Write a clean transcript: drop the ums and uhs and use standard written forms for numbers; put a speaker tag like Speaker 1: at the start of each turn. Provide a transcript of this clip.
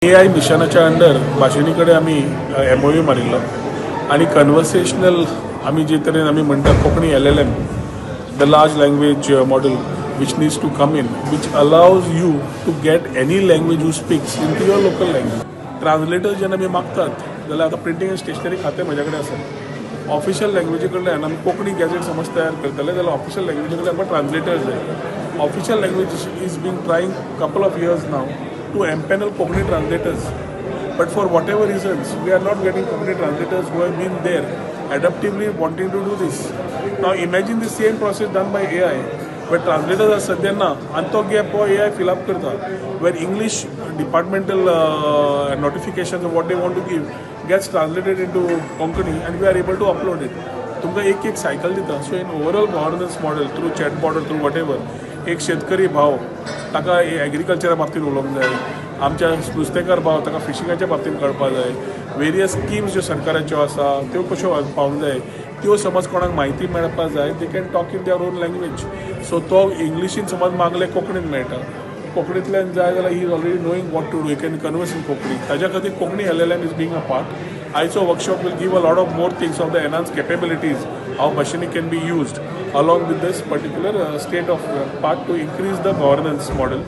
Speaker 1: AI मिशनाच्या under भाषिणीकडे आम्ही MOU मारिल्लो आणि कन्वर्सेशनल आम्ही जे तरेन आम्ही म्हणटा Konkani LLM the large language model which needs to come in, which allows you to get any language you speaks into your local language. Translator जेन्ना आमी मागतात जाल्यार आतां प्रिंटींग एंड स्टेशनरी खातें म्हजे कडेन आसा. ऑफिशियल लँग्वेजी कडल्यान आमी कोंकणी गॅजेट समज तयार करतले जाल्यार ऑफिशियल लँग्वेजी कडल्यान आमकां ट्रान्सलेटर्स जाय. Official language is been trying couple of years now to empanel Konkani translators, but for whatever reasons we are not getting Konkani translators who have been there adaptively wanting to do this. Now imagine the same process done by AI, where translators are sadhyanna and to gap AI fill up karta, where English departmental notifications of what they want to give gets translated into Konkani and we are able to upload it. तुमकां एक cycle दिता. So in overall governance model through chatbot और through whatever एक शेतकरी भाव ताका एग्रीकल्चरा बाबतींत उलोवंक जाय, आमच्या नुस्तेकार भाव ताका फिशिंगाच्या बाबतींत कळपाक जाय, वेरियस स्किम्स ज्यो सरकाराच्यो आसा त्यो कश्यो पावंक जाय, त्यो समज कोणाक म्हायती मेळपाक जाय they can talk in their own language. So तो इंग्लिशीन समज मागले कोंकणीन मेळटा, कोंकणींतल्यान जाय जाल्यार he is already knowing what to do, you can converse in Konkani. ताज्या खातीर Konkani LLM is being a part. आयचो workshop will give a lot of more things of the enhance capabilities how Bhashini can be used along with this particular state of part to increase the governance model.